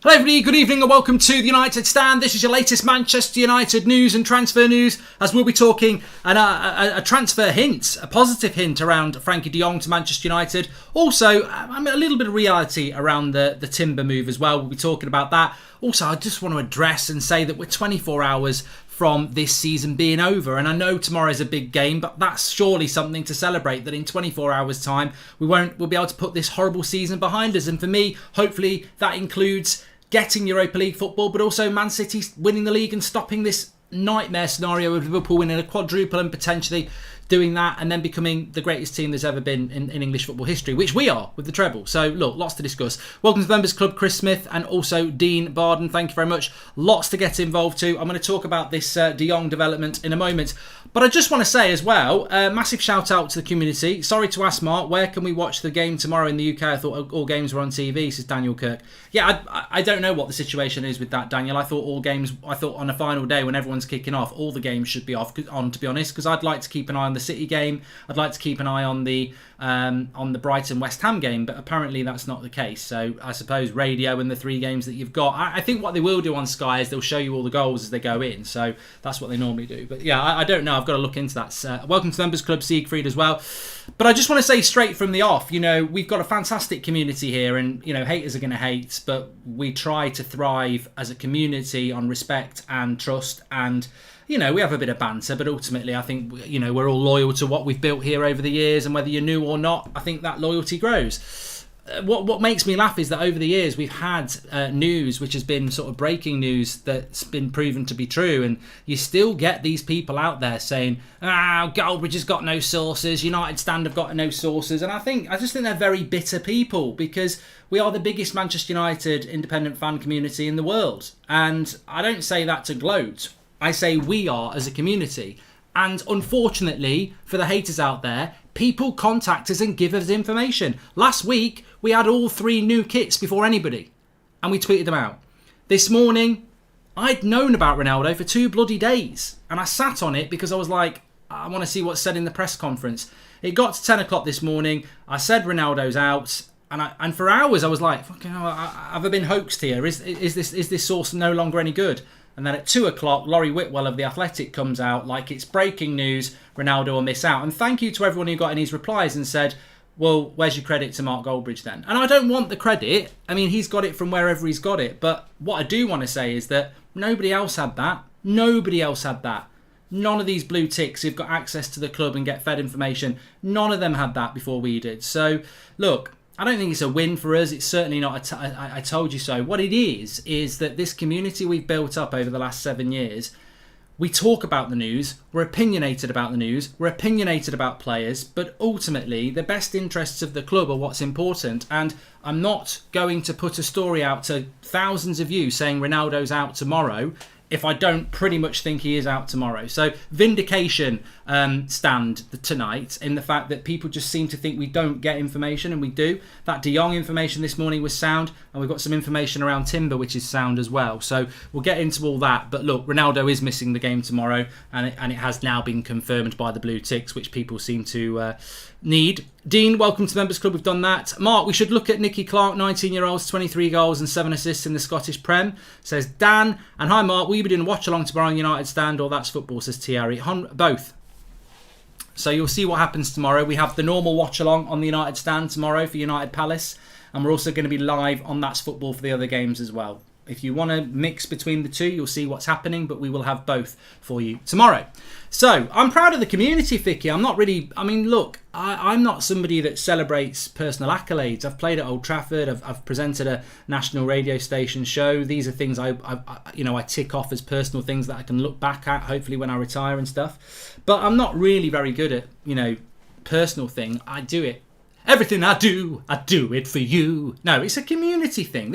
Hello everybody, good evening and welcome to the United Stand. This is your latest Manchester United news and transfer news, as we'll be talking a transfer hint, a positive hint around Frenkie de Jong to Manchester United. Also, a little bit of reality around the Timber move as well. We'll be talking about that. Also, I just want to address and say that we're 24 hours from this season being over, and I know tomorrow's a big game, but that's surely something to celebrate, that in 24 hours time we'll be able to put this horrible season behind us. And for me, hopefully that includes getting Europa League football, but also Man City winning the league and stopping this nightmare scenario of Liverpool winning a quadruple and potentially doing that and then becoming the greatest team there's ever been in English football history, which we are with the treble. So look, lots to discuss. Welcome to the Members Club, Chris Smith and also Dean Barden. Thank you very much. Lots to get involved to. I'm going to talk about this de Jong development in a moment. But I just want to say as well, massive shout out to the community. Sorry to ask Mark, where can we watch the game tomorrow in the UK? I thought all games were on TV, says Daniel Kirk. Yeah, I don't know what the situation is with that, Daniel. I thought on a final day when everyone's kicking off, all the games should be on, to be honest, because I'd like to keep an eye on the City game. I'd like to keep an eye on the Brighton West Ham game, but apparently that's not the case. So I suppose radio and the three games that you've got. I think what they will do on Sky is they'll show you all the goals as they go in. So that's what they normally do. But yeah, I don't know. I've got to look into that. Welcome to the Members Club, Siegfried as well. But I just want to say straight from the off, we've got a fantastic community here, and haters are going to hate, but we try to thrive as a community on respect and trust, and we have a bit of banter, but ultimately I think we're all loyal to what we've built here over the years, and whether you're new or not, I think that loyalty grows. What makes me laugh is that over the years we've had news which has been sort of breaking news that's been proven to be true, and you still get these people out there saying, Goldbridge has got no sources, United Stand have got no sources, and I just think they're very bitter people, because we are the biggest Manchester United independent fan community in the world, and I don't say that to gloat. I say we are as a community. And unfortunately, for the haters out there, people contact us and give us information. Last week, we had all 3 new kits before anybody, and we tweeted them out. This morning, I'd known about Ronaldo for 2 bloody days, and I sat on it because I was like, I want to see what's said in the press conference. It got to 10 o'clock this morning. I said Ronaldo's out, and for hours I was like, fucking hell, have I been hoaxed here? Is this source no longer any good? And then at 2 o'clock, Laurie Whitwell of The Athletic comes out like it's breaking news, Ronaldo will miss out. And thank you to everyone who got in his replies and said, well, where's your credit to Mark Goldbridge then? And I don't want the credit. I mean, he's got it from wherever he's got it. But what I do want to say is that nobody else had that. Nobody else had that. None of these blue ticks who've got access to the club and get fed information, none of them had that before we did. So, look, I don't think it's a win for us. It's certainly not I told you so. What it is that this community we've built up over the last 7 years, we talk about the news, we're opinionated about the news, we're opinionated about players, but ultimately the best interests of the club are what's important. And I'm not going to put a story out to thousands of you saying Ronaldo's out tomorrow if I don't pretty much think he is out tomorrow. So vindication stand tonight in the fact that people just seem to think we don't get information, and we do. That de Jong information this morning was sound, and we've got some information around Timber which is sound as well. So we'll get into all that. But look, Ronaldo is missing the game tomorrow, and it has now been confirmed by the blue ticks, which people seem to need. Dean, welcome to the Members Club. We've done that. Mark, we should look at Nicky Clark, 19-year-olds, 23 goals and 7 assists in the Scottish Prem, says Dan. And hi Mark, will you be doing a watch along tomorrow on United Stand, or that's football, says Thierry? Both. So you'll see what happens tomorrow. We have the normal watch along on the United Stand tomorrow for United Palace, and we're also going to be live on That's Football for the other games as well. If you want to mix between the two, you'll see what's happening, but we will have both for you tomorrow. So, I'm proud of the community, Vicky. I'm not somebody that celebrates personal accolades. I've played at Old Trafford. I've presented a national radio station show. These are things I tick off as personal things that I can look back at, hopefully when I retire and stuff. But I'm not really very good at, personal thing. I do it. Everything I do it for you. No, it's a community thing.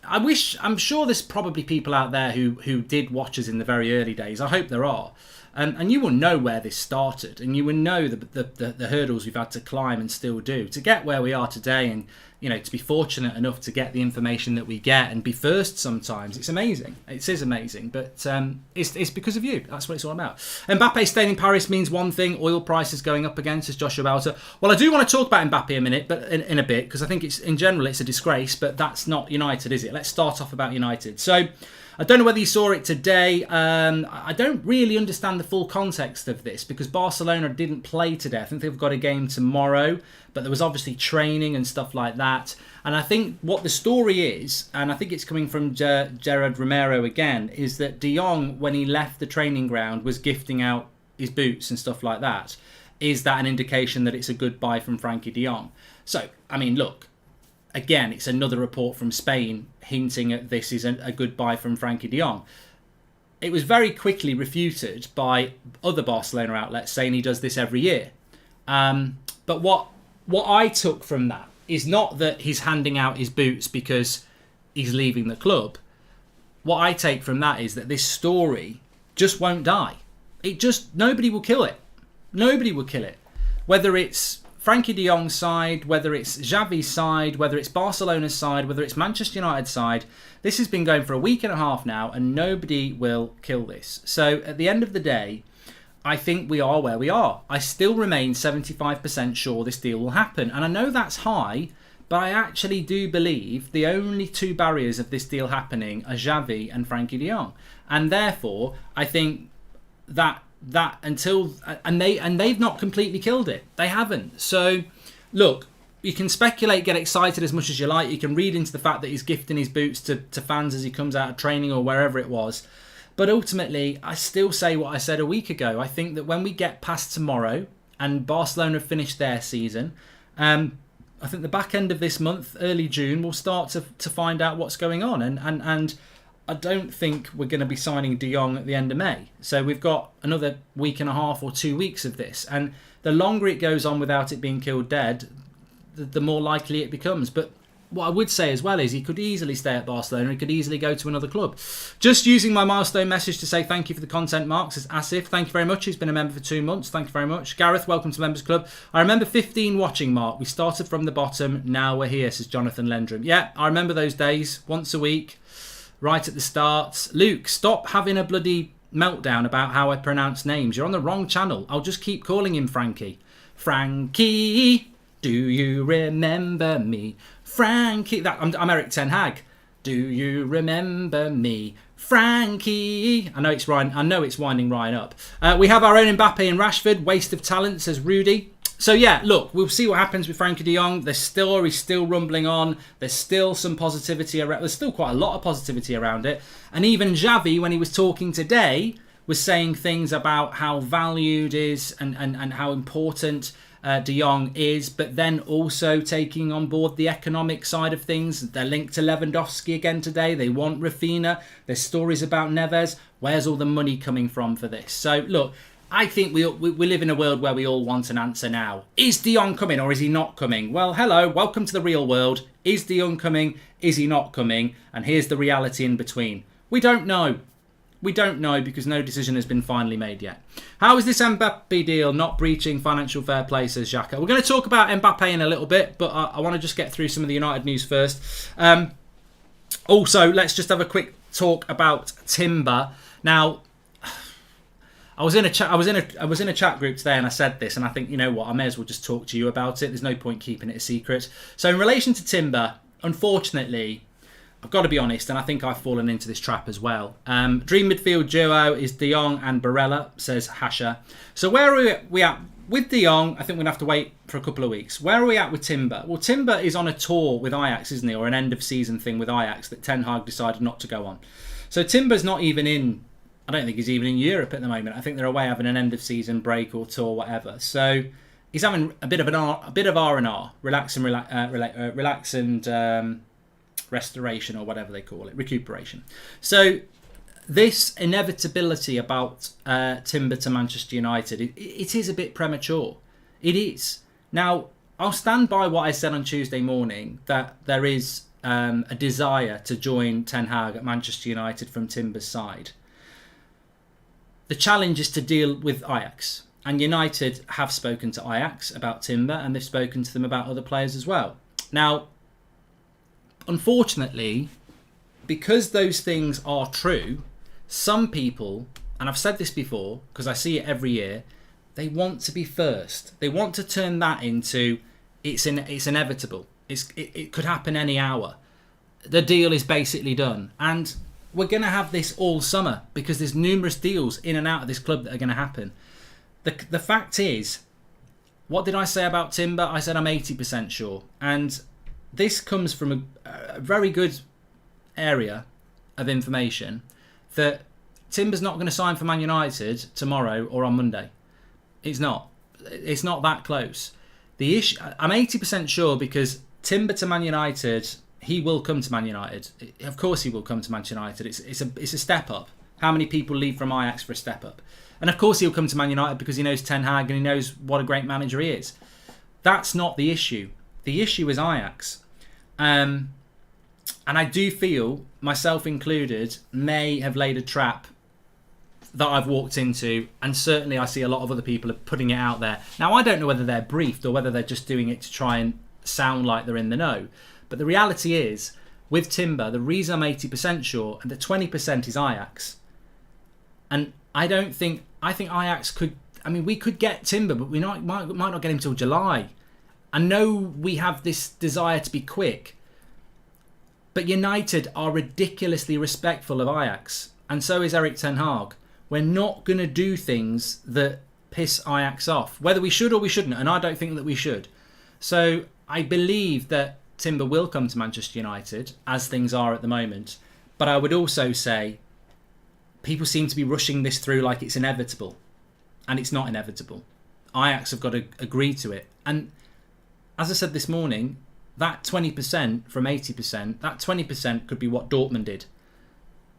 I'm sure there's probably people out there who did watch us in the very early days. I hope there are. And you will know where this started, and you will know the hurdles we've had to climb and still do to get where we are today, and to be fortunate enough to get the information that we get and be first sometimes. It's amazing. It is amazing, but it's because of you. That's what it's all about. Mbappé staying in Paris means one thing: oil prices going up again, says Joshua Bowser. Well, I do want to talk about Mbappé a minute, but in a bit, because I think it's in general it's a disgrace, but that's not United, is it? Let's start off about United. So I don't know whether you saw it today. I don't really understand the full context of this because Barcelona didn't play today. I think they've got a game tomorrow, but there was obviously training and stuff like that. And I think what the story is, and I think it's coming from Gerard Romero again, is that De Jong, when he left the training ground, was gifting out his boots and stuff like that. Is that an indication that it's a goodbye from Frenkie de Jong? So, I mean, look, again, it's another report from Spain hinting at this is a goodbye from Frenkie de Jong. It was very quickly refuted by other Barcelona outlets saying he does this every year. But what I took from that is not that he's handing out his boots because he's leaving the club. What I take from that is that this story just won't die. Nobody will kill it. Nobody will kill it. Whether it's Frenkie de Jong's side, whether it's Xavi's side, whether it's Barcelona's side, whether it's Manchester United's side, this has been going for a week and a half now, and nobody will kill this. So at the end of the day, I think we are where we are. I still remain 75% sure this deal will happen. And I know that's high, but I actually do believe the only two barriers of this deal happening are Xavi and Frenkie de Jong. And therefore, I think that until they've not completely killed it. They haven't. So look, you can speculate, get excited as much as you like. You can read into the fact that he's gifting his boots to fans as he comes out of training or wherever it was. But ultimately, I still say what I said a week ago. I think that when we get past tomorrow and Barcelona finish their season, I think the back end of this month, early June, we'll start to find out what's going on. And I don't think we're going to be signing De Jong at the end of May. So we've got another week and a half or 2 weeks of this. And the longer it goes on without it being killed dead, the more likely it becomes. But what I would say as well is he could easily stay at Barcelona. He could easily go to another club. Just using my milestone message to say thank you for the content, Mark, says Asif. Thank you very much. He's been a member for 2 months. Thank you very much. Gareth, welcome to Members Club. I remember 15 watching, Mark. We started from the bottom. Now we're here, says Jonathan Lendrum. Yeah, I remember those days. Once a week. Right at the start. Luke, stop having a bloody meltdown about how I pronounce names. You're on the wrong channel. I'll just keep calling him Frankie. Frankie, do you remember me? Frankie. I'm Eric Ten Hag. Do you remember me? Frankie. I know it's winding Ryan up. We have our own Mbappé and Rashford. Waste of talent, says Rudy. So yeah, look, we'll see what happens with Frenkie de Jong. He's still rumbling on. There's still some positivity around. There's still quite a lot of positivity around it. And even Xavi, when he was talking today, was saying things about how valued is and how important de Jong is, but then also taking on board the economic side of things. They're linked to Lewandowski again today. They want Rafinha. There's stories about Neves. Where's all the money coming from for this? So look, I think we live in a world where we all want an answer now. Is De Jong coming or is he not coming? Well, hello, welcome to the real world. Is De Jong coming? Is he not coming? And here's the reality in between. We don't know. We don't know because no decision has been finally made yet. How is this Mbappé deal not breaching financial fair play, says Xhaka? We're going to talk about Mbappé in a little bit, but I want to just get through some of the United news first. Also, let's just have a quick talk about Timber. Now, I was in a chat group today and I said this, and I think, you know what, I may as well just talk to you about it. There's no point keeping it a secret. So in relation to Timber, unfortunately, I've got to be honest, and I think I've fallen into this trap as well. Dream midfield duo is De Jong and Barella, says Hasha. So where are we at with De Jong? I think we're going to have to wait for a couple of weeks. Where are we at with Timber? Well, Timber is on a tour with Ajax, isn't he? Or an end of season thing with Ajax that Ten Hag decided not to go on. So Timber's not even in, I don't think he's even in Europe at the moment. I think they're away having an end of season break or tour, whatever. So he's having a bit of R&R, relax and restoration or whatever they call it, recuperation. So this inevitability about Timber to Manchester United, it is a bit premature. It is. Now, I'll stand by what I said on Tuesday morning, that there is a desire to join Ten Hag at Manchester United from Timber's side. The challenge is to deal with Ajax. And United have spoken to Ajax about Timber, and they've spoken to them about other players as well. Now, unfortunately, because those things are true, some people, and I've said this before because I see it every year, they want to be first. They want to turn that into it's inevitable. It could happen any hour. The deal is basically done. And we're going to have this all summer because there's numerous deals in and out of this club that are going to happen. The fact is, what did I say about Timber? I said I'm 80% sure. And this comes from a very good area of information that Timber's not going to sign for Man United tomorrow or on Monday. It's not. It's not that close. The issue, I'm 80% sure because Timber to Man United, he will come to Man United. Of course he will come to Manchester United. It's a step up. How many people leave from Ajax for a step up? And of course he'll come to Man United because he knows Ten Hag and he knows what a great manager he is. That's not the issue. The issue is Ajax. And I do feel, myself included, may have laid a trap that I've walked into, and certainly I see a lot of other people are putting it out there. Now, I don't know whether they're briefed or whether they're just doing it to try and sound like they're in the know. But the reality is, with Timber, the reason I'm 80% sure, and the 20% is Ajax. And I think Ajax could, we could get Timber, but we might not get him till July. I know we have this desire to be quick, but United are ridiculously respectful of Ajax, and so is Erik Ten Hag. We're not going to do things that piss Ajax off, whether we should or we shouldn't, and I don't think that we should. So I believe that Timber will come to Manchester United, as things are at the moment, but I would also say people seem to be rushing this through like it's inevitable, and it's not inevitable. Ajax have got to agree to it, and as I said this morning, that 20% from 80%, that 20% could be what Dortmund did.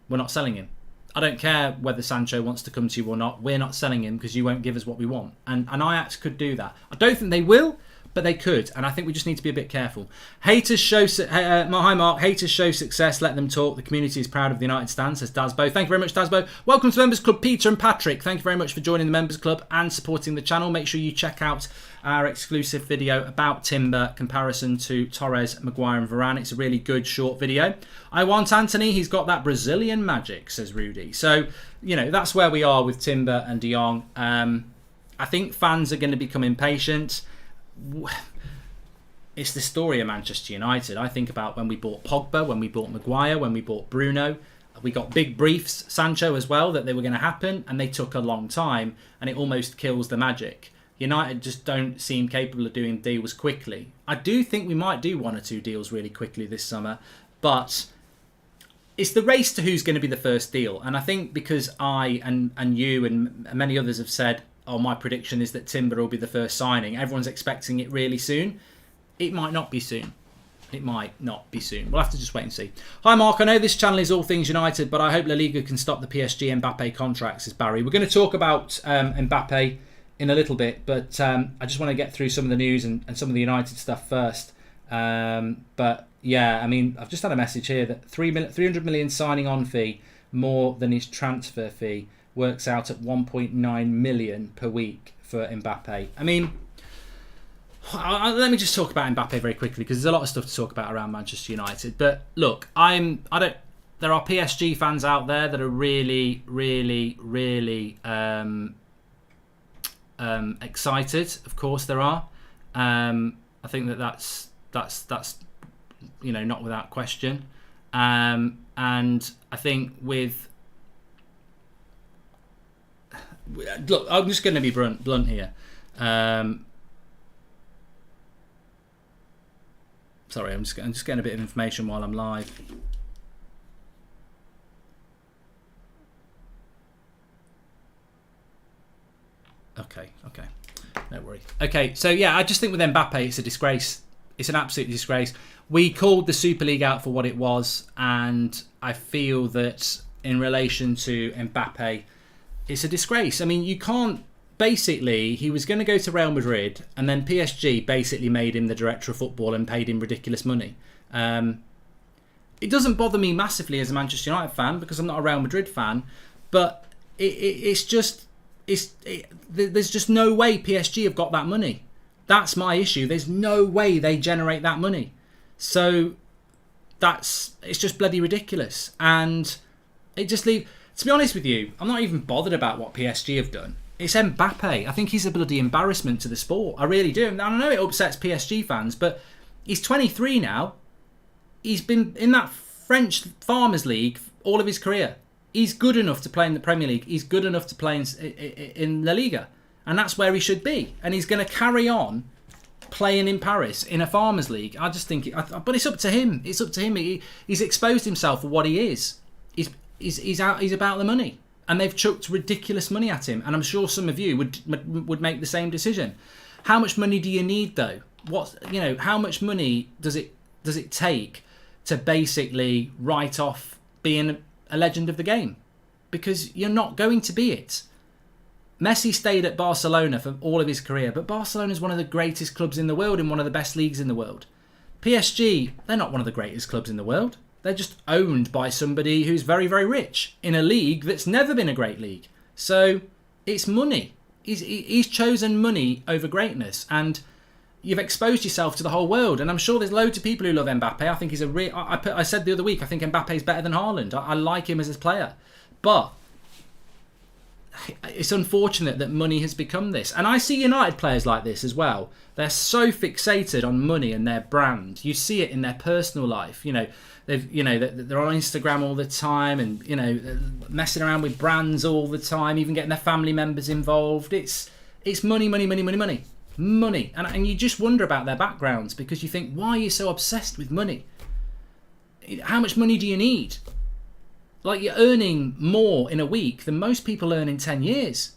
We're not selling him. I don't care whether Sancho wants to come to you or not. We're not selling him because you won't give us what we want. And Ajax could do that. I don't think they will, but they could. And I think we just need to be a bit careful. Haters show... hi, Mark. Haters show success. Let them talk. The community is proud of the United stand, says Dasbo. Thank you very much, Dasbo. Welcome to the Members Club, Peter and Patrick. Thank you very much for joining the Members Club and supporting the channel. Make sure you check out our exclusive video about Timber comparison to Torres, Maguire and Varane. It's a really good short video. I want Anthony. He's got that Brazilian magic, says Rudy. So, that's where we are with Timber and De Jong. I think fans are going to become impatient. It's the story of Manchester United. I think about when we bought Pogba, when we bought Maguire, when we bought Bruno. We got big briefs, Sancho as well, that they were going to happen, and they took a long time, and it almost kills the magic. United just don't seem capable of doing deals quickly. I do think we might do one or two deals really quickly this summer, but it's the race to who's going to be the first deal. And I think because I and you and many others have said, oh, my prediction is that Timber will be the first signing, everyone's expecting it really soon. It might not be soon. It might not be soon. We'll have to just wait and see. Hi, Mark. I know this channel is all things United, but I hope La Liga can stop the PSG Mbappé contracts, says Barry. We're going to talk about Mbappé in a little bit, but I just want to get through some of the news and some of the United stuff first. But yeah, I've just had a message here that 300 million signing on fee, more than his transfer fee, works out at 1.9 million per week for Mbappé. Let me just talk about Mbappé very quickly because there's a lot of stuff to talk about around Manchester United. But look, there are PSG fans out there that are really, really, really excited. Of course there are. I think that's not without question. And I think look, I'm just going to be blunt here. Sorry, I'm just getting a bit of information while I'm live. Okay, no worries. Okay, so yeah, I just think with Mbappé, it's a disgrace. It's an absolute disgrace. We called the Super League out for what it was, and I feel that in relation to Mbappé, it's a disgrace. You can't... Basically, he was going to go to Real Madrid, and then PSG basically made him the director of football and paid him ridiculous money. It doesn't bother me massively as a Manchester United fan because I'm not a Real Madrid fan, but there's just no way PSG have got that money. That's my issue. There's no way they generate that money. So it's just bloody ridiculous. And it just to be honest with you, I'm not even bothered about what PSG have done. It's Mbappé. I think he's a bloody embarrassment to the sport. I really do. And I know it upsets PSG fans, but he's 23 now. He's been in that French Farmers League all of his career. He's good enough to play in the Premier League. He's good enough to play in La Liga. And that's where he should be. And he's going to carry on playing in Paris in a Farmers League. I just think... but it's up to him. It's up to him. He's exposed himself for what he is. He's about the money. And they've chucked ridiculous money at him. And I'm sure some of you would make the same decision. How much money do you need, though? How much money does it take to basically write off being a legend of the game? Because you're not going to be it. Messi stayed at Barcelona for all of his career, but Barcelona is one of the greatest clubs in the world in one of the best leagues in the world. PSG, they're not one of the greatest clubs in the world. They're just owned by somebody who's very, very rich in a league that's never been a great league. So it's money. He's chosen money over greatness, and you've exposed yourself to the whole world. And I'm sure there's loads of people who love Mbappe. I think he's I said the other week, I think Mbappe's better than Haaland. I like him as a player. But it's unfortunate that money has become this. And I see United players like this as well. They're so fixated on money and their brand. You see it in their personal life. They're on Instagram all the time, and messing around with brands all the time, even getting their family members involved. It's money. And you just wonder about their backgrounds, because you think, why are you so obsessed with money? How much money do you need? Like, you're earning more in a week than most people earn in 10 years.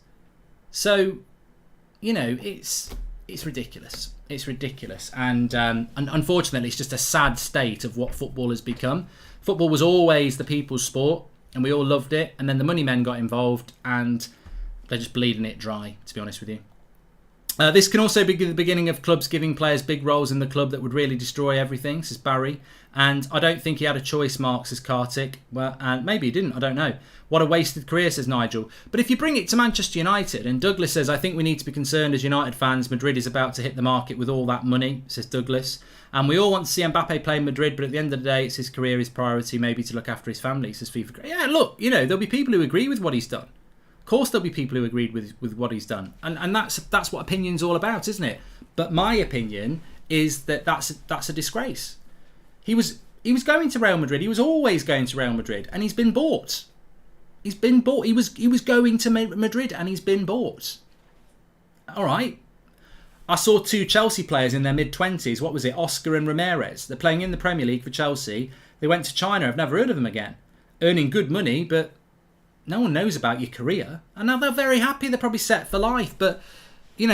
So, it's ridiculous. It's ridiculous. And unfortunately, it's just a sad state of what football has become. Football was always the people's sport, and we all loved it. And then the money men got involved, and they're just bleeding it dry, to be honest with you. This can also be the beginning of clubs giving players big roles in the club that would really destroy everything, says Barry. And I don't think he had a choice, Mark, says Kartik. Well, and maybe he didn't, I don't know. What a wasted career, says Nigel. But if you bring it to Manchester United, and Douglas says, I think we need to be concerned as United fans. Madrid is about to hit the market with all that money, says Douglas. And we all want to see Mbappé play in Madrid, but at the end of the day, it's his career, his priority, maybe to look after his family, says FIFA. Yeah, look, there'll be people who agree with what he's done. Of course there'll be people who agreed with what he's done. And that's what opinion's all about, isn't it? But my opinion is that that's a disgrace. He was going to Real Madrid. He was always going to Real Madrid, and he's been bought. He's been bought. He was going to Madrid, and he's been bought. All right. I saw two Chelsea players in their mid-20s. What was it? Oscar and Ramirez. They're playing in the Premier League for Chelsea. They went to China. I've never heard of them again. Earning good money, but no one knows about your career. And now they're very happy. They're probably set for life. But,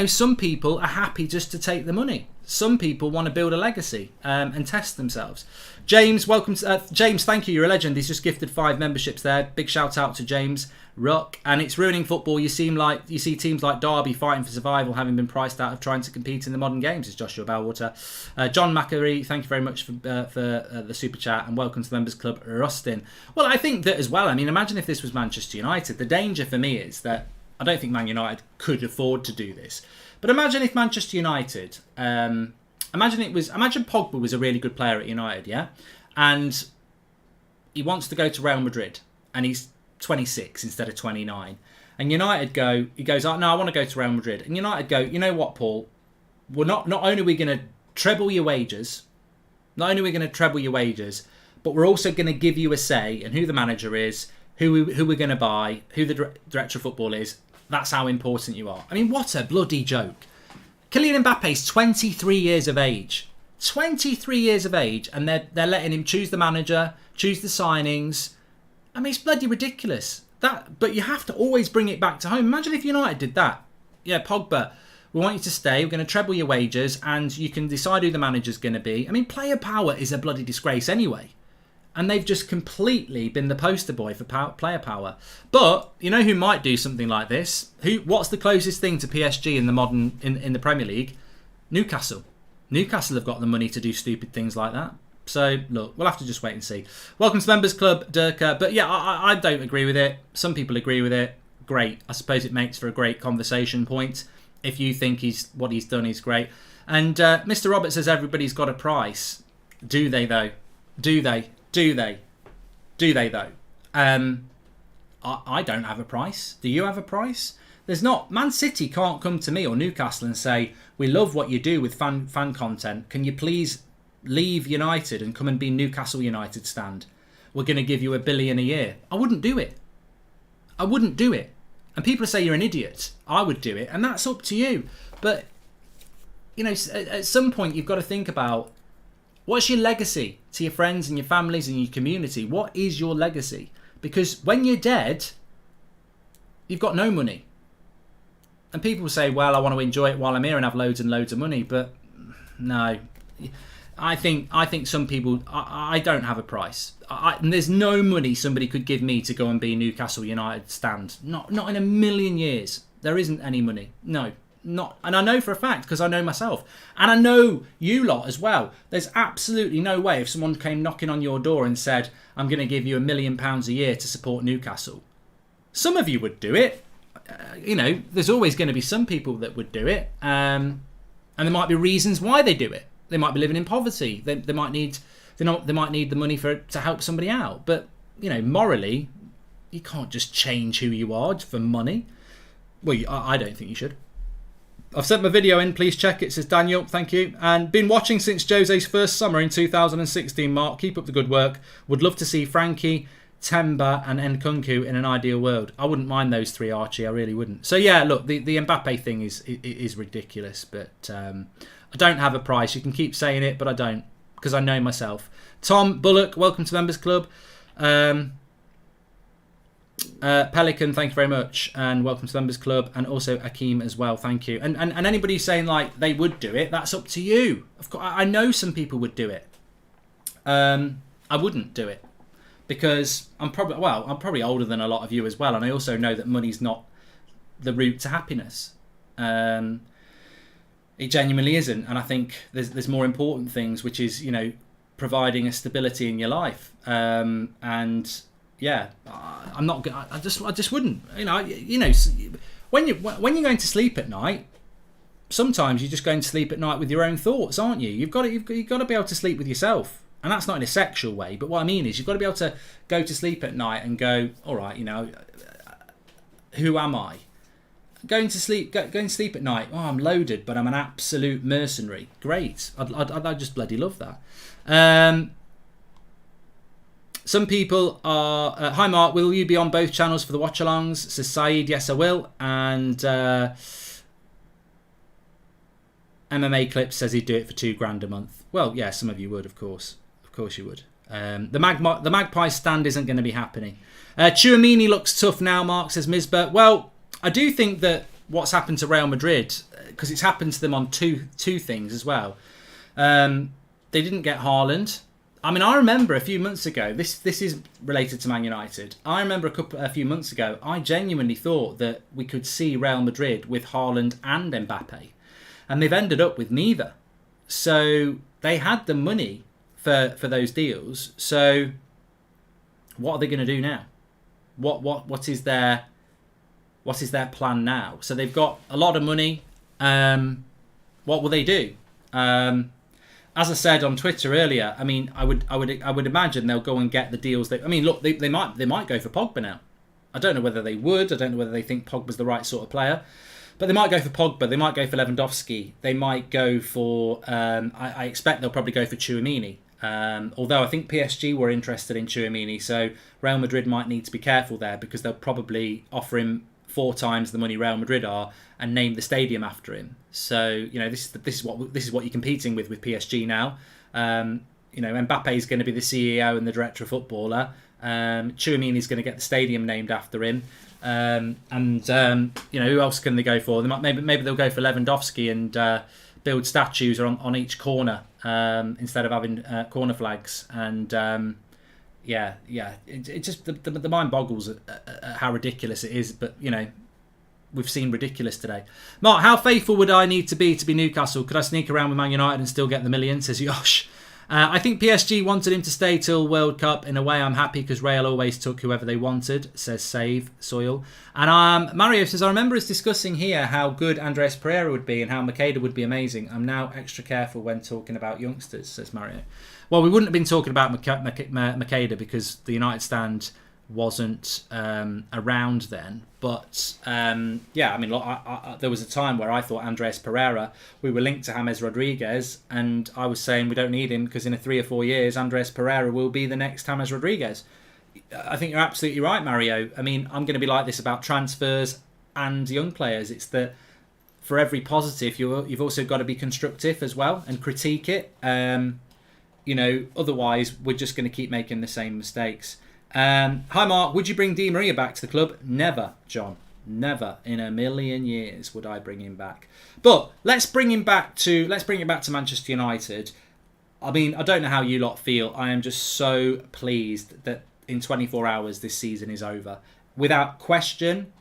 some people are happy just to take the money. Some people want to build a legacy and test themselves. James, welcome. James, thank you. You're a legend. He's just gifted 5 memberships there. Big shout out to James Ruck. And it's ruining football. You see teams like Derby fighting for survival, having been priced out of trying to compete in the modern games, is Joshua Bellwater. John Macquarie, thank you very much for the super chat, and welcome to the Members Club, Rustin. Well, I think that as well. I mean, imagine if this was Manchester United. The danger for me is that I don't think Man United could afford to do this. But imagine if Manchester United, imagine Pogba was a really good player at United, yeah? And he wants to go to Real Madrid, and he's 26 instead of 29. And United goes, oh, no, I want to go to Real Madrid. And United go, you know what, Paul? We're not only are we going to treble your wages, but we're also going to give you a say in who the manager is, who we're going to buy, who the director of football is. That's how important you are. I mean, what a bloody joke. Kylian Mbappe's 23 years of age. 23 years of age, and they're letting him choose the manager, choose the signings. I mean, it's bloody ridiculous. But you have to always bring it back to home. Imagine if United did that. Yeah, Pogba, we want you to stay. We're going to treble your wages, and you can decide who the manager's going to be. I mean, player power is a bloody disgrace anyway. And they've just completely been the poster boy for player power. But you know who might do something like this? What's the closest thing to PSG in the Premier League? Newcastle. Newcastle have got the money to do stupid things like that. So look, we'll have to just wait and see. Welcome to the Members Club, Durka. But yeah, I don't agree with it. Some people agree with it. great. I suppose it makes for a great conversation point. If you think what he's done is great. And Mr. Roberts says everybody's got a price. Do they though? Do they? Do they? Do they though? I don't have a price. Do you have a price? There's not. Man City can't come to me or Newcastle and say, we love what you do with fan content. Can you please leave United and come and be Newcastle United stand? We're going to give you $1 billion a year. I wouldn't do it. I wouldn't do it. And people say you're an idiot. I would do it. And that's up to you. But, you know, at some point you've got to think about, what's your legacy to your friends and your families and your community? What is your legacy? Because when you're dead, you've got no money. And people say, well, I want to enjoy it while I'm here and have loads and loads of money. But no, I think some people, I don't have a price. And there's no money somebody could give me to go and be Newcastle United stand. Not in a million years. There isn't any money. No, not. And I know for a fact because I know myself. And I know you lot as well. There's absolutely no way if someone came knocking on your door and said, I'm going to give you £1 million a year to support Newcastle. Some of you would do it. You know, there's always going to be some people that would do it. And there might be reasons why they do it. They might be living in poverty. They might need the money to help somebody out. But, you know, morally, you can't just change who you are for money. Well, I don't think you should. I've sent my video in. Please check it, says Daniel. Thank you. And been watching since Jose's first summer in 2016, Mark. Keep up the good work. Would love to see Frankie, Temba and Nkunku in an ideal world. I wouldn't mind those three, Archie. I really wouldn't. So, yeah, look, the Mbappé thing is ridiculous. But I don't have a price. You can keep saying it, but I don't. Because I know myself. Tom Bullock, welcome to Members Club. Pelican, thank you very much, and welcome to the Members Club, and also Akeem as well, thank you. And anybody saying like they would do it, that's up to you. Of course, I know some people would do it. I wouldn't do it because I'm probably older than a lot of you as well, and I also know that money's not the route to happiness. It genuinely isn't, and I think there's more important things, which is, you know, providing a stability in your life. And yeah, I'm not. I just wouldn't. You know, when you're going to sleep at night, sometimes you're just going to sleep at night with your own thoughts, aren't you? You've got to be able to sleep with yourself, and that's not in a sexual way. But what I mean is, you've got to be able to go to sleep at night and go, all right, you know, who am I? Going to sleep at night. Oh, I'm loaded, but I'm an absolute mercenary. Great. I'd just bloody love that. Some people are... hi, Mark. Will you be on both channels for the watch-alongs? Says Saeed. Yes, I will. And MMA Clips says he'd do it for $2,000 a month. Well, yeah, some of you would, of course. Of course you would. The Magpie stand isn't going to be happening. Tchouaméni looks tough now, Mark, says Misbah. Well, I do think that what's happened to Real Madrid, because it's happened to them on two things as well. They didn't get Haaland. I mean, I remember a few months ago, this is related to Man United. I remember a few months ago, I genuinely thought that we could see Real Madrid with Haaland and Mbappé. And they've ended up with neither. So they had the money for those deals. So what are they going to do now? What is their plan now? So they've got a lot of money. What will they do? As I said on Twitter earlier, I mean, I would imagine they'll go and get the deals. I mean, look, they might go for Pogba now. I don't know whether they would. I don't know whether they think Pogba's the right sort of player, but they might go for Pogba. They might go for Lewandowski. They might go for. I expect they'll probably go for Tchouaméni. Although I think PSG were interested in Tchouaméni, so Real Madrid might need to be careful there because they'll probably offer him 4 times the money Real Madrid are and name the stadium after him. So, you know, this is what you're competing with PSG now. You know, Mbappé is going to be the CEO and the director of footballer. Tchouaméni is going to get the stadium named after him. You know, who else can they go for? Maybe they'll go for Lewandowski and build statues on each corner instead of having corner flags. And it just the mind boggles at how ridiculous it is. But you know, we've seen ridiculous today. Mark, how faithful would I need to be Newcastle? Could I sneak around with Man United and still get the million? Says Yosh. I think PSG wanted him to stay till World Cup. In a way, I'm happy because Real always took whoever they wanted, says Save Soil. And Mario says, I remember us discussing here how good Andres Pereira would be and how Makeda would be amazing. I'm now extra careful when talking about youngsters, says Mario. Well, we wouldn't have been talking about Makeda because the United stand wasn't around then. But yeah, I mean, look, there was a time where I thought Andres Pereira, we were linked to James Rodriguez, and I was saying we don't need him because in 3 or 4 years, Andres Pereira will be the next James Rodriguez. I think you're absolutely right, Mario. I mean, I'm going to be like this about transfers and young players. It's that for every positive, you've also got to be constructive as well and critique it. Otherwise, we're just going to keep making the same mistakes. Hi Mark, would you bring Di Maria back to the club? Never, John. Never in a million years would I bring him back. But let's bring it back to Manchester United. I mean, I don't know how you lot feel. I am just so pleased that in 24 hours this season is over. Without question,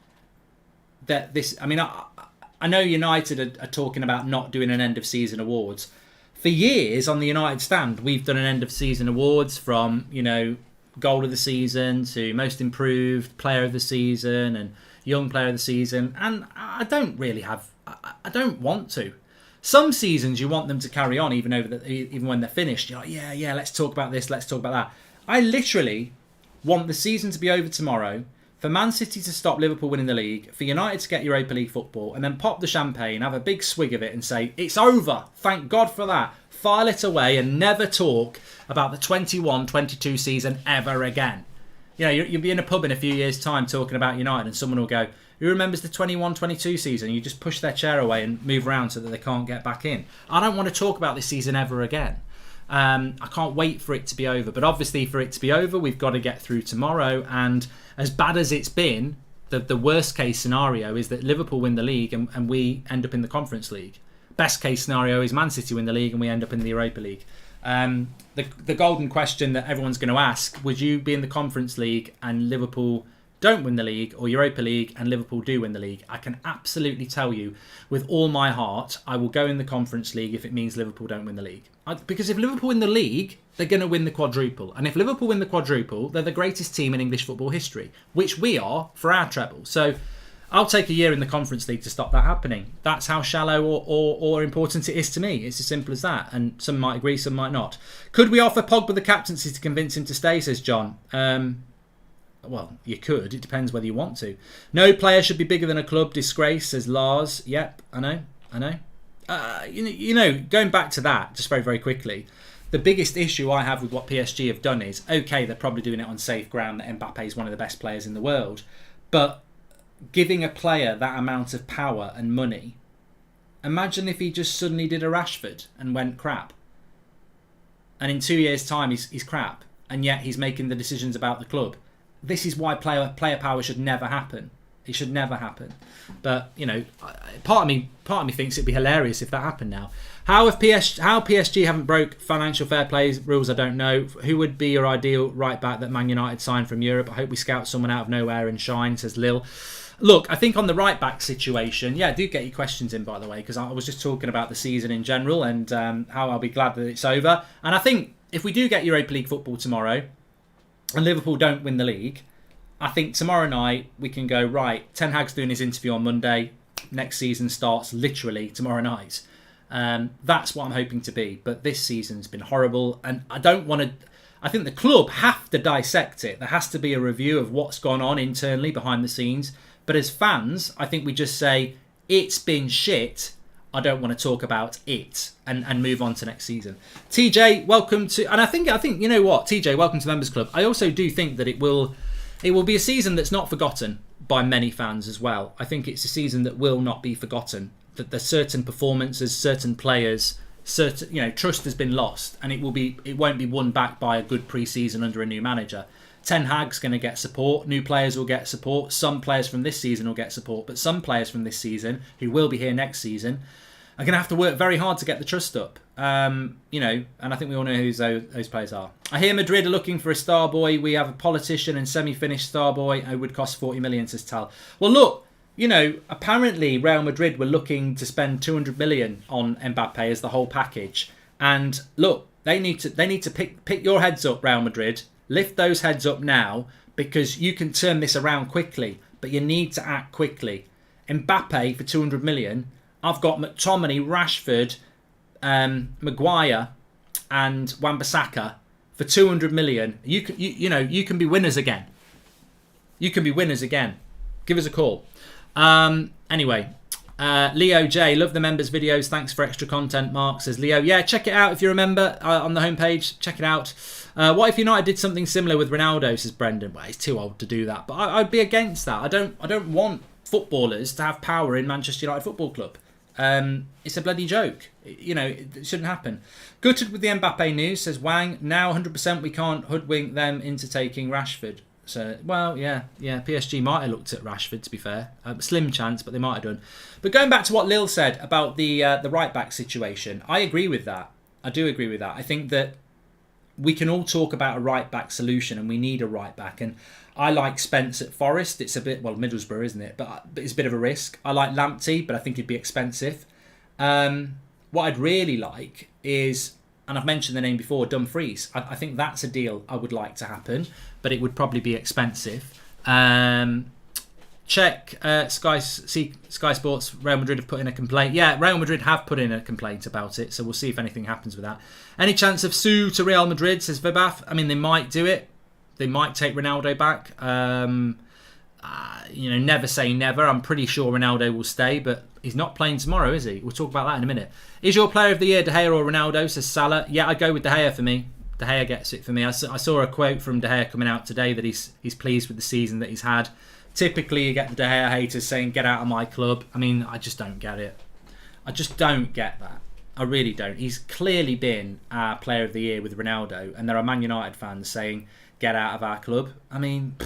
that this. I mean, I know United are talking about not doing an end of season awards. For years on the United stand, we've done an end of season awards from goal of the season to most improved player of the season and young player of the season, and I don't want to. Some seasons you want them to carry on even when they're finished. You're like, yeah, let's talk about this, let's talk about that. I literally want the season to be over tomorrow, for Man City to stop Liverpool winning the league, for United to get Europa League football, and then pop the champagne, have a big swig of it and say, it's over, thank God for that. File it away and never talk about the 21-22 season ever again. You'll be in a pub in a few years' time talking about United and someone will go, who remembers the 21-22 season? You just push their chair away and move around so that they can't get back in. I don't want to talk about this season ever again. I can't wait for it to be over. But obviously for it to be over, we've got to get through tomorrow. And as bad as it's been, the worst case scenario is that Liverpool win the league and we end up in the Conference League. Best case scenario is Man City win the league and we end up in the Europa League. The golden question that everyone's going to ask, would you be in the Conference League and Liverpool don't win the league, or Europa League and Liverpool do win the league? I can absolutely tell you with all my heart, I will go in the Conference League if it means Liverpool don't win the league. Because if Liverpool win the league, they're going to win the quadruple. And if Liverpool win the quadruple, they're the greatest team in English football history, which we are for our treble. So I'll take a year in the Conference League to stop that happening. That's how shallow or important it is to me. It's as simple as that. And some might agree, some might not. Could we offer Pogba the captaincy to convince him to stay, says John? Well, you could. It depends whether you want to. No player should be bigger than a club. Disgrace, says Lars. Yep, I know. Going back to that, just very, very quickly, the biggest issue I have with what PSG have done is, okay, they're probably doing it on safe ground that Mbappé is one of the best players in the world, but giving a player that amount of power and money, imagine if he just suddenly did a Rashford and went crap. And in 2 years' time, he's crap, and yet he's making the decisions about the club. This is why player power should never happen. It should never happen. But part of me thinks it'd be hilarious if that happened now. How PSG haven't broke financial fair play rules, I don't know. Who would be your ideal right back that Man United signed from Europe? I hope we scout someone out of nowhere and shine, says Lil. Look, I think on the right back situation, do get your questions in, by the way, because I was just talking about the season in general and how I'll be glad that it's over. And I think if we do get Europa League football tomorrow and Liverpool don't win the league, I think tomorrow night we can go, right, Ten Hag's doing his interview on Monday. Next season starts literally tomorrow night. That's what I'm hoping to be. But this season's been horrible. And I think the club have to dissect it. There has to be a review of what's gone on internally behind the scenes. But as fans, I think we just say, it's been shit. I don't want to talk about it and move on to next season. TJ, welcome to... And I think you know what? TJ, welcome to Members Club. I also do think that it will be a season that's not forgotten by many fans as well. I think it's a season that will not be forgotten. That there's certain performances, certain players, trust has been lost, and it won't be won back by a good pre-season under a new manager. Ten Hag's going to get support. New players will get support. Some players from this season will get support, but some players from this season who will be here next season are going to have to work very hard to get the trust up. And I think we all know who those players are. I hear Madrid are looking for a star boy. We have a politician and semi-finished star boy who would cost 40 million, says Tal. Well, look, apparently Real Madrid were looking to spend 200 million on Mbappé as the whole package. And look, They need to pick your heads up, Real Madrid. Lift those heads up now, because you can turn this around quickly, but you need to act quickly. Mbappé for 200 million. I've got McTominay, Rashford, Maguire, and Wan-Bissaka for 200 million. You can be winners again. You can be winners again. Give us a call. Anyway, Leo J, love the members' videos. Thanks for extra content, Mark, says Leo. Yeah, check it out if you're a member on the homepage. Check it out. What if United did something similar with Ronaldo, says Brendan. Well, he's too old to do that. But I'd be against that. I don't want footballers to have power in Manchester United Football Club. It's a bloody joke. It shouldn't happen. Gutted with the Mbappé news, says Wang. Now 100% we can't hoodwink them into taking Rashford. So, well, yeah. PSG might have looked at Rashford, to be fair. Slim chance, but they might have done. But going back to what Lil said about the right-back situation, I agree with that. I do agree with that. I think that we can all talk about a right-back solution, and we need a right-back. And I like Spence at Forest. It's a bit, well, Middlesbrough, isn't it? But it's a bit of a risk. I like Lamptey, but I think he'd be expensive. What I'd really like is, and I've mentioned the name before, Dumfries. I think that's a deal I would like to happen, but it would probably be expensive. Check Sky Sports. Real Madrid have put in a complaint. Yeah, Real Madrid have put in a complaint about it, so we'll see if anything happens with that. Any chance of Sue to Real Madrid, says Vibaf? I mean, they might do it. They might take Ronaldo back. Never say never. I'm pretty sure Ronaldo will stay, but he's not playing tomorrow, is he? We'll talk about that in a minute. Is your player of the year De Gea or Ronaldo, says Salah? Yeah, I'd go with De Gea for me. De Gea gets it for me. I saw a quote from De Gea coming out today that he's pleased with the season that he's had. Typically, you get the De Gea haters saying, get out of my club. I mean, I just don't get it. I just don't get that. I really don't. He's clearly been our player of the year with Ronaldo, and there are Man United fans saying, get out of our club. I mean,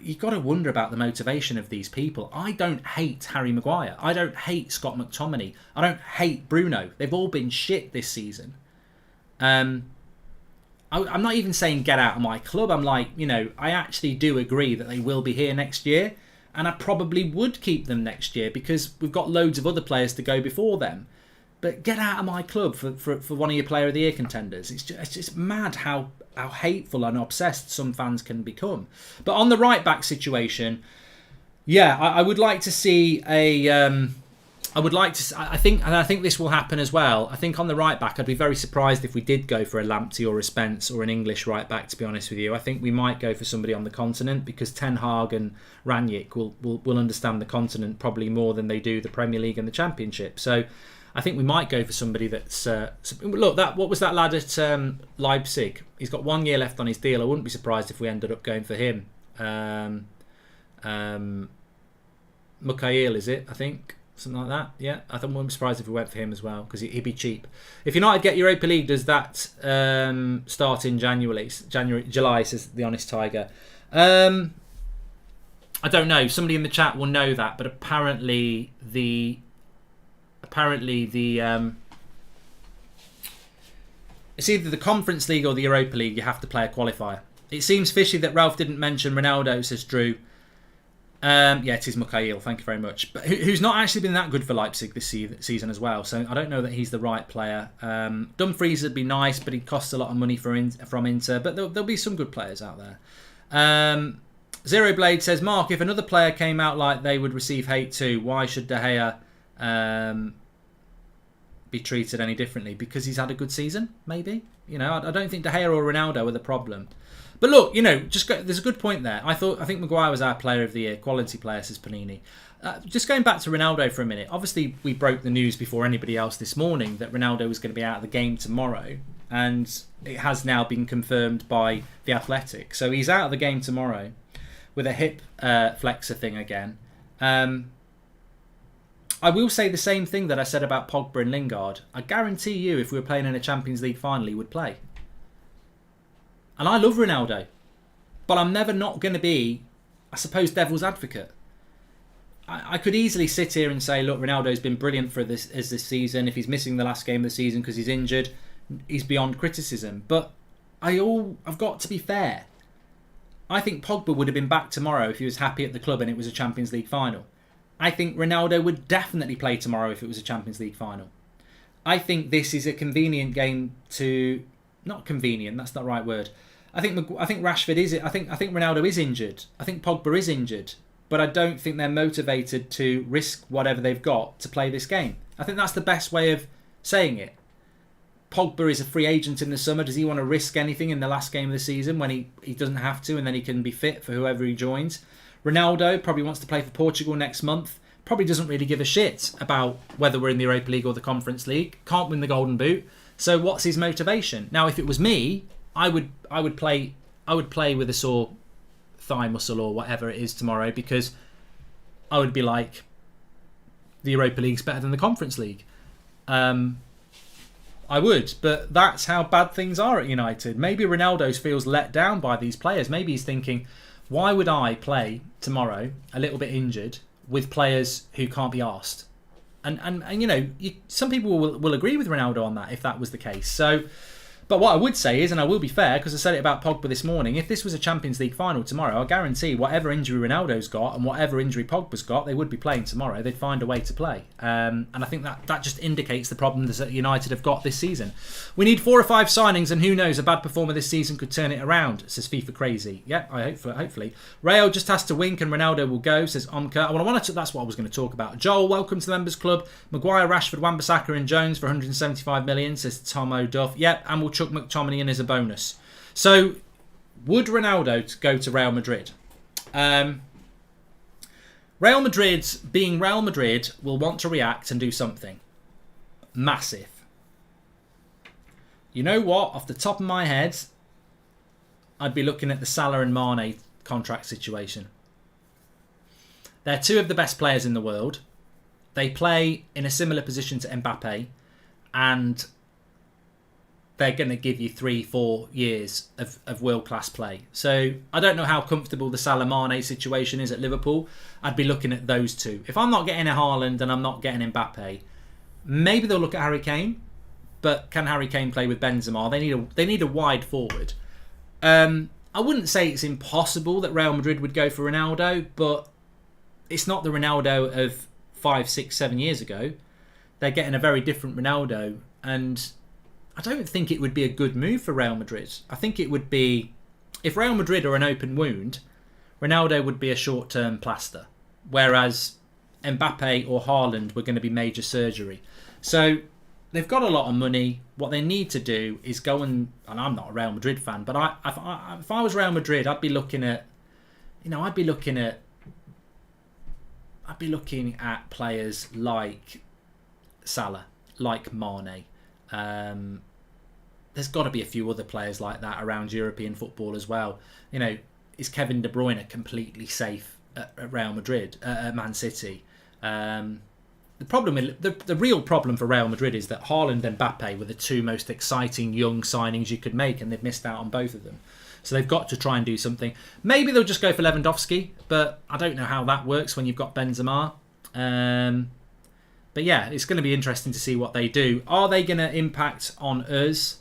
you've got to wonder about the motivation of these people. I don't hate Harry Maguire. I don't hate Scott McTominay. I don't hate Bruno. They've all been shit this season. I'm not even saying get out of my club. I'm like, I actually do agree that they will be here next year, and I probably would keep them next year because we've got loads of other players to go before them. But get out of my club for one of your player of the year contenders. It's just mad how hateful and obsessed some fans can become. But on the right back situation, yeah, I would like to see I think this will happen as well. I think on the right back, I'd be very surprised if we did go for a Lamptey or a Spence or an English right back, to be honest with you. I think we might go for somebody on the continent because Ten Hag and Rangnick will understand the continent probably more than they do the Premier League and the Championship. So I think we might go for somebody that's... look, what was that lad at Leipzig? He's got 1 year left on his deal. I wouldn't be surprised if we ended up going for him. Mikhail, is it? I think. Something like that. Yeah, I wouldn't be surprised if we went for him as well because he'd be cheap. If United get Europa League, does that start in July, says the Honest Tiger. I don't know. Somebody in the chat will know that, but apparently the it's either the Conference League or the Europa League. You have to play a qualifier. It seems fishy that Ralph didn't mention Ronaldo, says Drew. Yeah, it is Mikhail. Thank you very much. But who's not actually been that good for Leipzig this season as well. So I don't know that he's the right player. Dumfries would be nice, but he costs a lot of money from Inter. But there'll be some good players out there. Zero Blade says, Mark, if another player came out like they would receive hate too, why should De Gea be treated any differently? Because he's had a good season, maybe. I don't think De Gea or Ronaldo are the problem. But look, there's a good point there. I think Maguire was our player of the year, quality player, says Panini. Just going back to Ronaldo for a minute. Obviously, we broke the news before anybody else this morning that Ronaldo was going to be out of the game tomorrow, and it has now been confirmed by The Athletic. So he's out of the game tomorrow with a hip flexor thing again. I will say the same thing that I said about Pogba and Lingard. I guarantee you, if we were playing in a Champions League final, he would play. And I love Ronaldo, but I'm never not going to be, I suppose, devil's advocate. I could easily sit here and say, look, Ronaldo's been brilliant for this season. If he's missing the last game of the season because he's injured, he's beyond criticism. But I've got to be fair. I think Pogba would have been back tomorrow if he was happy at the club and it was a Champions League final. I think Ronaldo would definitely play tomorrow if it was a Champions League final. I think this is a convenient game to... Not convenient, that's not the right word. I think Rashford is... I think Ronaldo is injured. I think Pogba is injured. But I don't think they're motivated to risk whatever they've got to play this game. I think that's the best way of saying it. Pogba is a free agent in the summer. Does he want to risk anything in the last game of the season when he doesn't have to, and then he can be fit for whoever he joins? Ronaldo probably wants to play for Portugal next month. Probably doesn't really give a shit about whether we're in the Europa League or the Conference League. Can't win the Golden Boot. So what's his motivation? Now, if it was me, I would play with a sore thigh muscle or whatever it is tomorrow, because I would be like, the Europa League's better than the Conference League. I would, but that's how bad things are at United. Maybe Ronaldo feels let down by these players. Maybe he's thinking, why would I play tomorrow a little bit injured with players who can't be arsed? And you know, some people will agree with Ronaldo on that if that was the case. So, but what I would say is, and I will be fair, because I said it about Pogba this morning, if this was a Champions League final tomorrow, I guarantee whatever injury Ronaldo's got and whatever injury Pogba's got, they would be playing tomorrow. They'd find a way to play. And I think that just indicates the problems that United have got this season. We need 4 or 5 signings, and who knows, a bad performer this season could turn it around, says FIFA Crazy. Yeah, I hopefully. Rayo just has to wink and Ronaldo will go, says Omka. That's what I was going to talk about. Joel, welcome to the Members Club. Maguire, Rashford, Wan-Bissaka and Jones for 175 million, says Tom O'Duff. Yep, and we'll chuck McTominay in as a bonus. So, would Ronaldo go to Real Madrid? Real Madrid, being Real Madrid, will want to react and do something massive. You know what? Off the top of my head, I'd be looking at the Salah and Mane contract situation. They're 2 of the best players in the world. They play in a similar position to Mbappé, and they're going to give you 3-4 years of world-class play. So I don't know how comfortable the Salah Mane situation is at Liverpool. I'd be looking at those 2. If I'm not getting a Haaland and I'm not getting Mbappé, maybe they'll look at Harry Kane. But can Harry Kane play with Benzema? They need a wide forward. I wouldn't say it's impossible that Real Madrid would go for Ronaldo, but it's not the Ronaldo of 5, 6, 7 years ago. They're getting a very different Ronaldo, and I don't think it would be a good move for Real Madrid. I think it would be, if Real Madrid are an open wound, Ronaldo would be a short-term plaster, whereas Mbappé or Haaland were going to be major surgery. So they've got a lot of money. What they need to do is go and I'm not a Real Madrid fan, but if I was Real Madrid, I'd be looking at players like Salah, like Mane. There's got to be a few other players like that around European football as well. You know, is Kevin De Bruyne completely safe at Real Madrid, at Man City? The real problem for Real Madrid is that Haaland and Mbappé were the 2 most exciting young signings you could make, and they've missed out on both of them. So they've got to try and do something. Maybe they'll just go for Lewandowski, but I don't know how that works when you've got Benzema. But yeah, it's going to be interesting to see what they do. Are they going to impact on us?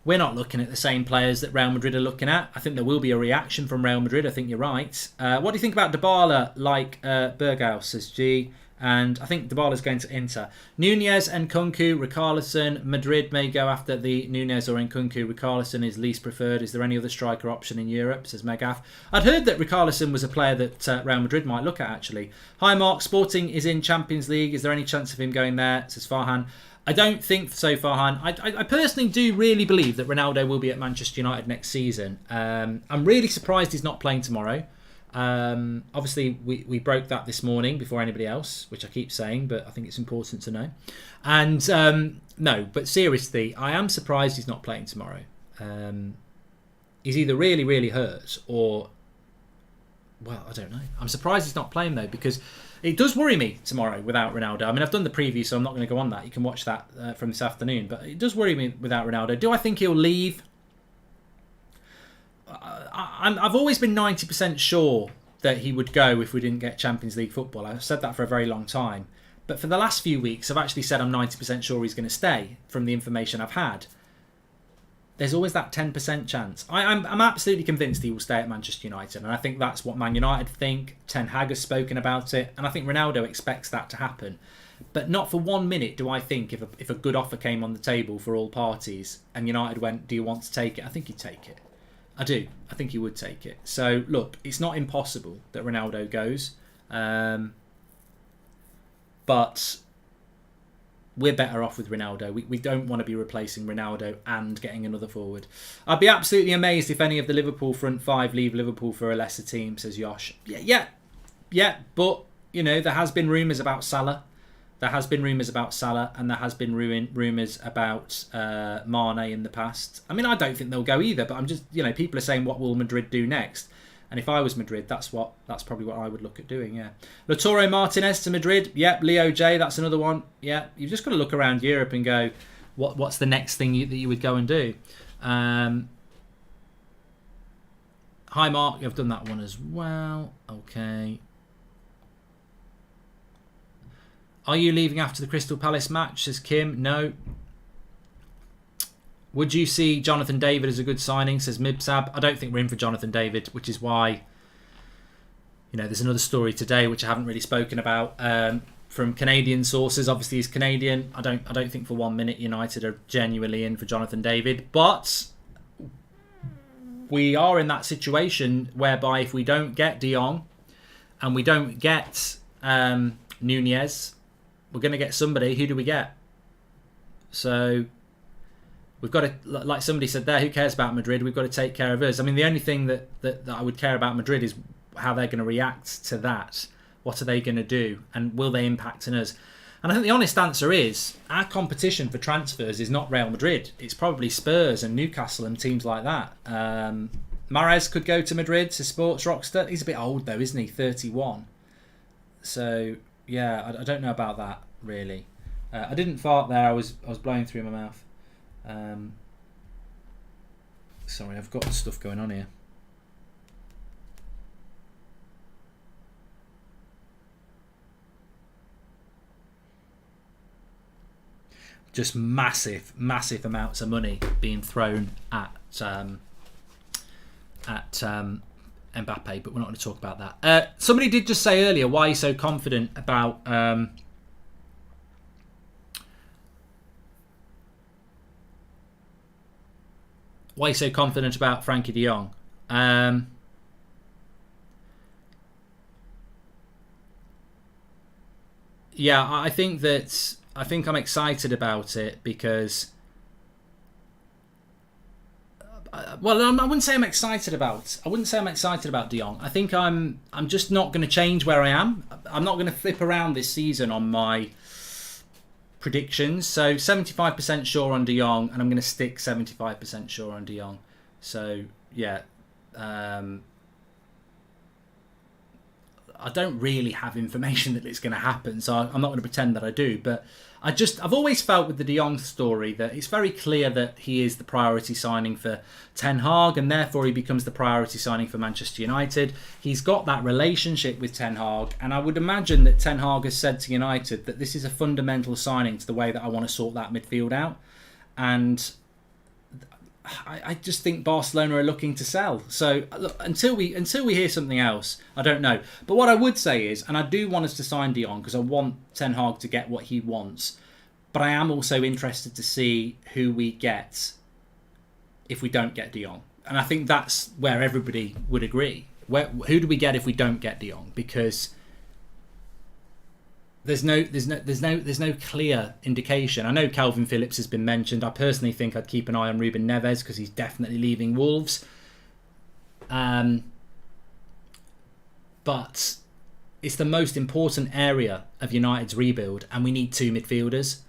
We're not looking at the same players that Real Madrid are looking at. I think there will be a reaction from Real Madrid. I think you're right. What do you think about Dybala, like Berghaus, says G? And I think Dybala's going to Inter. Nunez and Nkunku, Richarlison. Madrid may go after the Nunez or Nkunku. Richarlison is least preferred. Is there any other striker option in Europe, says Megath? I'd heard that Richarlison was a player that Real Madrid might look at, actually. Hi, Mark. Sporting is in Champions League. Is there any chance of him going there, says Farhan? I don't think so, Farhan. I personally do really believe that Ronaldo will be at Manchester United next season. I'm really surprised he's not playing tomorrow. Obviously, we broke that this morning before anybody else, which I keep saying, but I think it's important to know. And no, but seriously, I am surprised he's not playing tomorrow. He's either really, really hurt or, well, I don't know. I'm surprised he's not playing though, because it does worry me tomorrow without Ronaldo. I mean, I've done the preview, so I'm not going to go on that. You can watch that from this afternoon. But it does worry me without Ronaldo. Do I think he'll leave? I've always been 90% sure that he would go if we didn't get Champions League football. I've said that for a very long time. But for the last few weeks, I've actually said I'm 90% sure he's going to stay from the information I've had. There's always that 10% chance. I'm absolutely convinced he will stay at Manchester United. And I think that's what Man United think. Ten Hag has spoken about it. And I think Ronaldo expects that to happen. But not for 1 minute do I think if a good offer came on the table for all parties and United went, do you want to take it? I think he'd take it. I do. I think he would take it. So, look, it's not impossible that Ronaldo goes. But we're better off with Ronaldo. We don't want to be replacing Ronaldo and getting another forward. I'd be absolutely amazed if any of the Liverpool front five leave Liverpool for a lesser team, says Yosh. Yeah. But, you know, there has been rumours about Salah. And there has been rumours about Mane in the past. I mean, I don't think they'll go either, but I'm just, you know, people are saying, what will Madrid do next? And if I was Madrid, that's probably what I would look at doing, yeah. Lautaro Martinez to Madrid. Yep, Leo J, that's another one. Yeah, you've just got to look around Europe and go, what's the next thing that you would go and do? Hi, Mark, you've done that one as well. Okay. Are you leaving after the Crystal Palace match, says Kim? No. Would you see Jonathan David as a good signing, says Mibsab? I don't think we're in for Jonathan David, which is why, you know, there's another story today which I haven't really spoken about from Canadian sources. Obviously, he's Canadian. I don't think for 1 minute United are genuinely in for Jonathan David, but we are in that situation whereby if we don't get De Jong and we don't get Nunez, we're going to get somebody. Who do we get? So we've got to, like somebody said there, who cares about Madrid? We've got to take care of us. I mean, the only thing that I would care about Madrid is how they're going to react to that. What are they going to do? And will they impact on us? And I think the honest answer is our competition for transfers is not Real Madrid. It's probably Spurs and Newcastle and teams like that. Mahrez could go to Madrid, to Sports Rockstar. He's a bit old though, isn't he? 31. So, yeah, I don't know about that, really. I didn't fart there. I was blowing through my mouth. Sorry, I've got stuff going on here. Just massive amounts of money being thrown at Mbappé, but we're not going to talk about that. Somebody did just say earlier, why are you so confident about Frenkie de Jong? Yeah, I think I'm excited about it because, well, I wouldn't say I'm excited about De Jong. I think I'm just not going to change where I am. I'm not going to flip around this season on my predictions. So 75% sure on De Jong, and I'm going to stick 75% sure on De Jong. So yeah, I don't really have information that it's going to happen, so I'm not going to pretend that I do. But I've always felt with the De Jong story that it's very clear that he is the priority signing for Ten Hag, and therefore he becomes the priority signing for Manchester United. He's got that relationship with Ten Hag, and I would imagine that Ten Hag has said to United that this is a fundamental signing to the way that I want to sort that midfield out. And I just think Barcelona are looking to sell. So look, until we hear something else, I don't know. But what I would say is, and I do want us to sign De Jong because I want Ten Hag to get what he wants, but I am also interested to see who we get if we don't get De Jong. And I think that's where everybody would agree. Who do we get if we don't get De Jong? Because there's no clear indication. I know Calvin Phillips has been mentioned. I personally think I'd keep an eye on Ruben Neves because he's definitely leaving Wolves. But it's the most important area of United's rebuild, and we need two midfielders.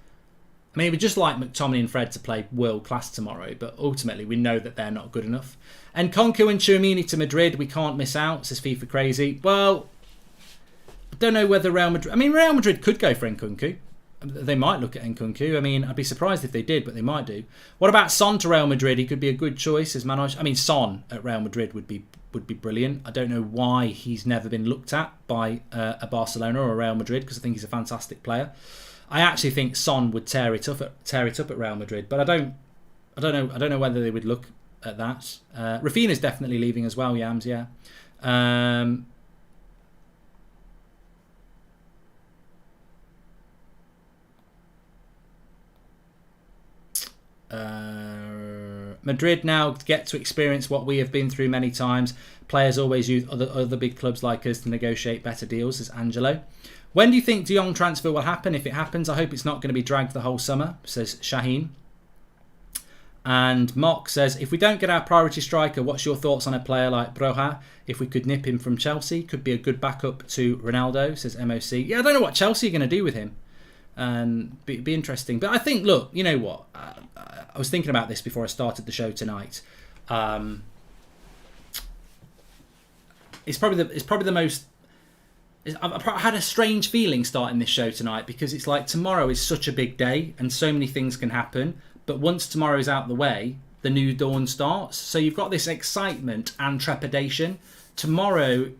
I mean, we'd just like McTominay and Fred to play world class tomorrow, but ultimately we know that they're not good enough. And Nkunku and Tchouameni to Madrid, we can't miss out, says FIFA Crazy. Well, I don't know whether Real Madrid could go for Nkunku. They might look at Nkunku. I mean, I'd be surprised if they did, but they might do. What about Son to Real Madrid? He could be a good choice as Manoj. I mean, Son at Real Madrid would be brilliant. I don't know why he's never been looked at by a Barcelona or a Real Madrid, because I think he's a fantastic player. I actually think Son would tear it up at Real Madrid, but I don't know whether they would look at that. Rafinha's definitely leaving as well. Yams, yeah. Madrid now get to experience what we have been through many times. Players always use other big clubs like us to negotiate better deals, says Angelo. When do you think De Jong transfer will happen? If it happens, I hope it's not going to be dragged the whole summer, says Shaheen. And Mark says, if we don't get our priority striker, what's your thoughts on a player like Broja? If we could nip him from Chelsea, could be a good backup to Ronaldo, says MOC. Yeah, I don't know what Chelsea are going to do with him. Be interesting. But I think, look, you know what? I was thinking about this before I started the show tonight. It's probably the most... I've had a strange feeling starting this show tonight because it's like tomorrow is such a big day and so many things can happen. But once tomorrow is out the way, the new dawn starts. So you've got this excitement and trepidation. Tomorrow,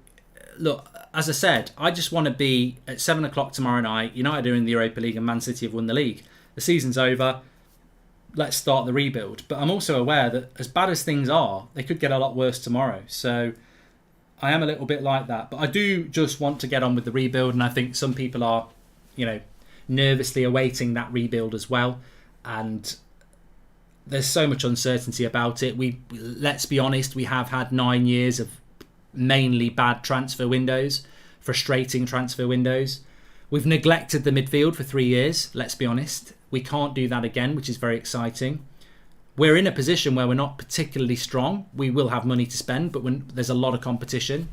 look, as I said, I just want to be at 7 o'clock tomorrow night. United are in the Europa League and Man City have won the league. The season's over. Let's start the rebuild. But I'm also aware that as bad as things are, they could get a lot worse tomorrow. So I am a little bit like that. But I do just want to get on with the rebuild. And I think some people are, nervously awaiting that rebuild as well. And there's so much uncertainty about it. Let's be honest, we have had 9 years of mainly bad transfer windows, frustrating transfer windows. We've neglected the midfield for 3 years, let's be honest. We can't do that again, which is very exciting. We're in a position where we're not particularly strong. We will have money to spend, but there's a lot of competition.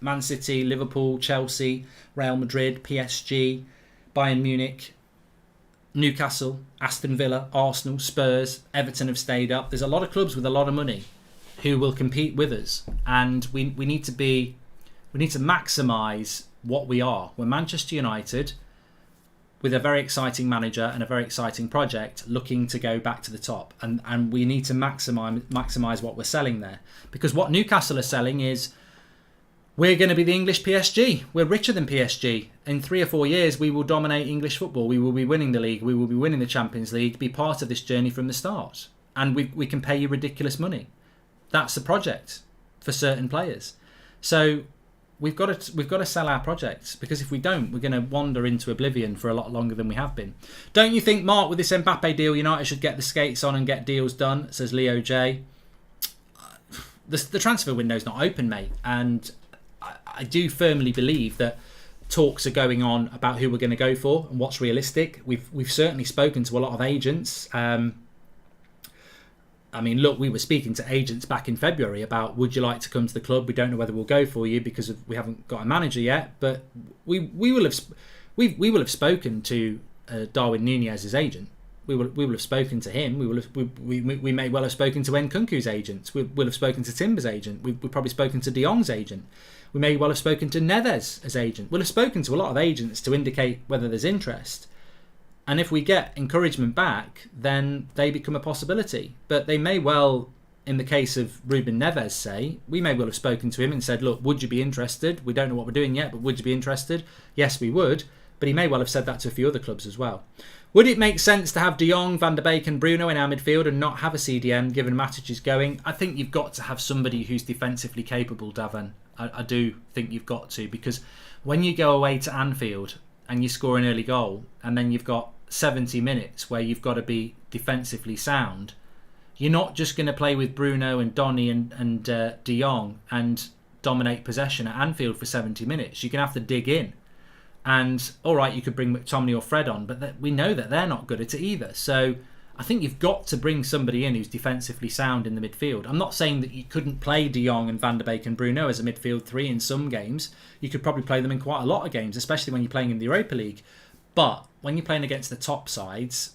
Man City, Liverpool, Chelsea, Real Madrid, PSG, Bayern Munich, Newcastle, Aston Villa, Arsenal, Spurs, Everton have stayed up. There's a lot of clubs with a lot of money who will compete with us, and we need to maximise what we are. We're Manchester United with a very exciting manager and a very exciting project looking to go back to the top, and we need to maximise what we're selling there, because what Newcastle are selling is we're going to be the English PSG. We're richer than PSG. In 3 or 4 years, we will dominate English football. We will be winning the league. We will be winning the Champions League, be part of this journey from the start. And we can pay you ridiculous money. That's the project for certain players. So we've got to sell our projects, because if we don't, we're going to wander into oblivion for a lot longer than we have been. Don't you think, Mark, with this Mbappé deal, United should get the skates on and get deals done, says Leo J. The transfer window's not open, mate. And I do firmly believe that talks are going on about who we're going to go for and what's realistic. We've certainly spoken to a lot of agents. Look, we were speaking to agents back in February about, would you like to come to the club? We don't know whether we'll go for you because we haven't got a manager yet. But we will have spoken to Darwin Nunez's agent. We will have spoken to him. We may well have spoken to Nkunku's agent. We'll have spoken to Timber's agent. We've probably spoken to De Jong's agent. We may well have spoken to Neves as agent. We'll have spoken to a lot of agents to indicate whether there's interest. And if we get encouragement back, then they become a possibility. But they may well, in the case of Ruben Neves, say, we may well have spoken to him and said, look, would you be interested? We don't know what we're doing yet, but would you be interested? Yes, we would. But he may well have said that to a few other clubs as well. Would it make sense to have De Jong, Van der Beek and Bruno in our midfield and not have a CDM given Matic is going? I think you've got to have somebody who's defensively capable, Davan. I do think you've got to, because when you go away to Anfield and you score an early goal and then you've got 70 minutes where you've got to be defensively sound, you're not just going to play with Bruno and Donny and De Jong and dominate possession at Anfield for 70 minutes. You're going to have to dig in. And all right, you could bring McTominay or Fred on, but we know that they're not good at it either. So I think you've got to bring somebody in who's defensively sound in the midfield. I'm not saying that you couldn't play De Jong and Van der Beek and Bruno as a midfield three in some games. You could probably play them in quite a lot of games, especially when you're playing in the Europa League. But when you're playing against the top sides,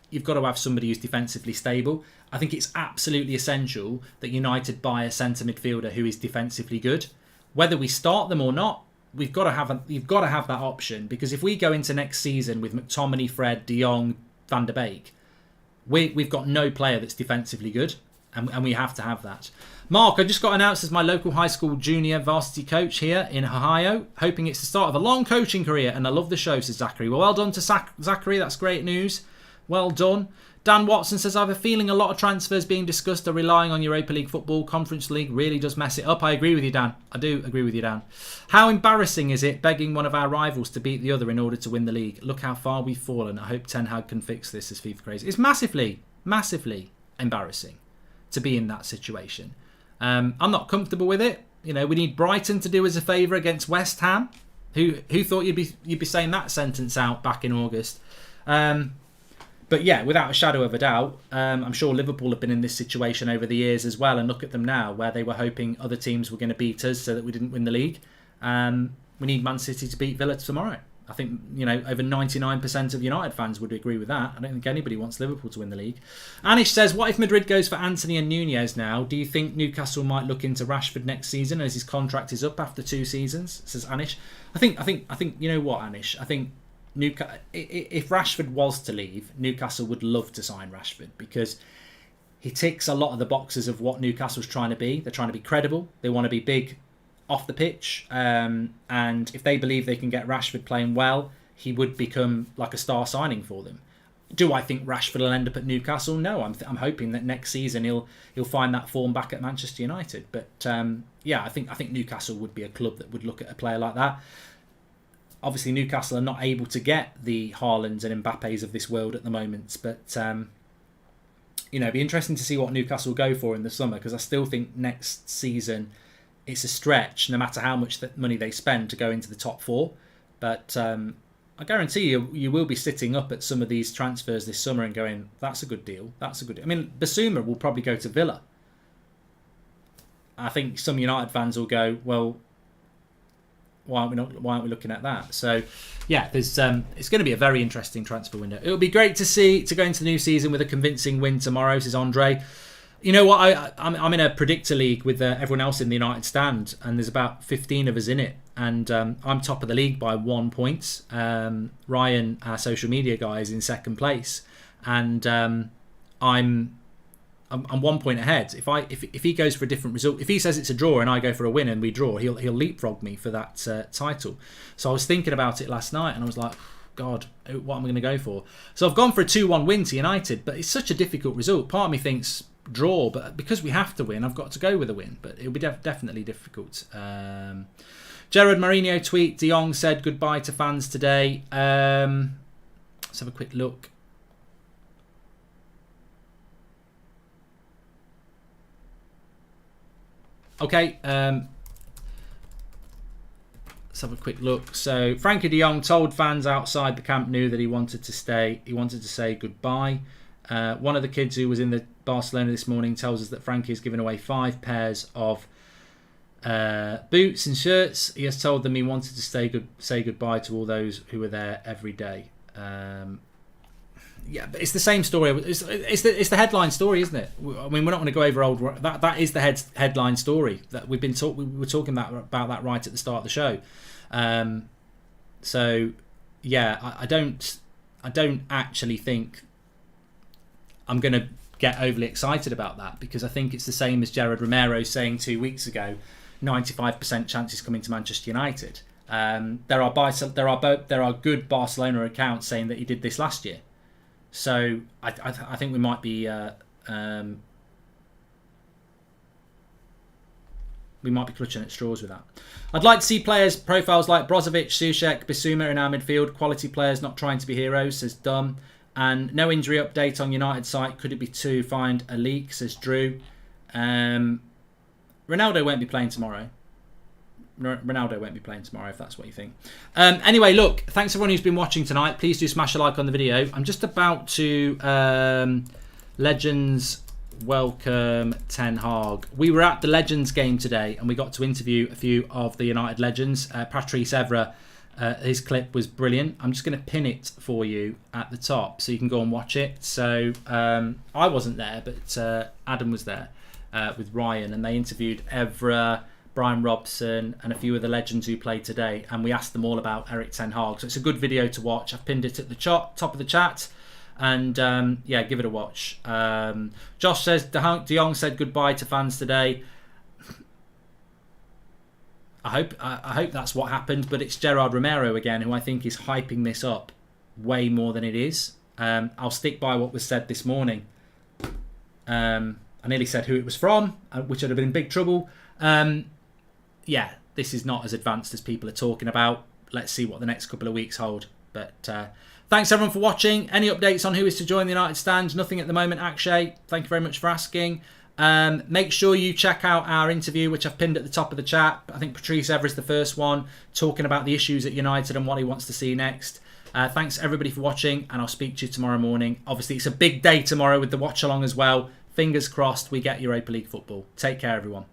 you've got to have somebody who's defensively stable. I think it's absolutely essential that United buy a centre midfielder who is defensively good. Whether we start them or not, you've got to have that option, because if we go into next season with McTominay, Fred, De Jong, Van der Beek, we've got no player that's defensively good, and we have to have that. Mark, I just got announced as my local high school junior varsity coach here in Ohio, hoping it's the start of a long coaching career, and I love the show, says Zachary. Well done to Zachary, that's great news. Well done. Dan Watson says, I have a feeling a lot of transfers being discussed are relying on Europa League football. Conference League really does mess it up. I agree with you, Dan. I do agree with you, Dan. How embarrassing is it begging one of our rivals to beat the other in order to win the league? Look how far we've fallen. I hope Ten Hag can fix this, as FIFA Crazy. It's massively, massively embarrassing. to be in that situation. I'm not comfortable with it. You know, we need Brighton to do us a favour against West Ham. Who thought you'd be saying that sentence out back in August? But yeah, without a shadow of a doubt, I'm sure Liverpool have been in this situation over the years as well, and look at them now, where they were hoping other teams were going to beat us so that we didn't win the league. We need Man City to beat Villa tomorrow. I think, you know, over 99% of United fans would agree with that. I don't think anybody wants Liverpool to win the league. Anish says, what if Madrid goes for Anthony and Nunez now? Do you think Newcastle might look into Rashford next season as his contract is up after 2 seasons? Says Anish. I think you know what, Anish? I think if Rashford was to leave, Newcastle would love to sign Rashford because he ticks a lot of the boxes of what Newcastle's trying to be. They're trying to be credible. They want to be big off the pitch, and if they believe they can get Rashford playing well, he would become like a star signing for them. Do I think Rashford will end up at Newcastle? No, I'm hoping that next season he'll find that form back at Manchester United. But yeah, I think Newcastle would be a club that would look at a player like that. Obviously, Newcastle are not able to get the Haalands and Mbappés of this world at the moment, but you know, it'd be interesting to see what Newcastle go for in the summer, because I still think next season it's a stretch, no matter how much money they spend, to go into the top 4. But I guarantee you will be sitting up at some of these transfers this summer and going, that's a good deal. That's a good deal. I mean, Basuma will probably go to Villa. I think some United fans will go, well, why aren't we looking at that? So, yeah, there's it's going to be a very interesting transfer window. It'll be great to go into the new season with a convincing win tomorrow, says Andre. You know what? I'm in a predictor league with everyone else in the United stand, and there's about 15 of us in it, and I'm top of the league by 1 point. Ryan, our social media guy, is in second place, and I'm 1 point ahead. If he goes for a different result, if he says it's a draw and I go for a win and we draw, he'll leapfrog me for that title. So I was thinking about it last night, and I was like, God, what am I going to go for? So I've gone for a 2-1 win to United, but it's such a difficult result. Part of me thinks draw, but because we have to win, I've got to go with a win. But it'll be definitely difficult. Gerard Mourinho tweet: De Jong said goodbye to fans today. Let's have a quick look. Okay, let's have a quick look. So Frenkie de Jong told fans outside the Camp Nou that he wanted to stay. He wanted to say goodbye. One of the kids who was in the Barcelona this morning tells us that Frenkie has given away 5 pairs of boots and shirts. He has told them he wanted to say goodbye to all those who were there every day. Yeah, but it's the same story. It's the headline story, isn't it? I mean, we're not going to go over old. That is the headline story that we were talking about that right at the start of the show. So yeah, I don't actually think I'm going to get overly excited about that, because I think it's the same as Gerard Romero saying 2 weeks ago, 95% chances coming to Manchester United. There are good Barcelona accounts saying that he did this last year. So I think we might be clutching at straws with that. I'd like to see players profiles like Brozovic, Souček, Bissouma in our midfield. Quality players, not trying to be heroes, says Dom. And no injury update on United site. Could it be to find a leak, says Drew. Ronaldo won't be playing tomorrow. Ronaldo won't be playing tomorrow, if that's what you think. Anyway, look, thanks everyone who's been watching tonight. Please do smash a like on the video. I'm just about to Legends welcome Ten Hag. We were at the Legends game today, and we got to interview a few of the United legends. Patrice Evra, his clip was brilliant. I'm just going to pin it for you at the top so you can go and watch it. So I wasn't there, but Adam was there with Ryan, and they interviewed Evra, Brian Robson, and a few of the legends who played today, and we asked them all about Erik Ten Hag. So it's a good video to watch. I've pinned it at the top of the chat, and yeah, give it a watch. Josh says De Jong said goodbye to fans today. I hope that's what happened, but it's Gerard Romero again, who I think is hyping this up way more than it is. I'll stick by what was said this morning. I nearly said who it was from, which would have been in big trouble. Yeah, this is not as advanced as people are talking about. Let's see what the next couple of weeks hold. But thanks everyone for watching. Any updates on who is to join the United stand? Nothing at the moment, Akshay. Thank you very much for asking. Make sure you check out our interview, which I've pinned at the top of the chat. I think Patrice Evra's the first one, talking about the issues at United and what he wants to see next. Thanks everybody for watching, and I'll speak to you tomorrow morning. Obviously, it's a big day tomorrow with the watch along as well. Fingers crossed we get Europa League football. Take care, everyone.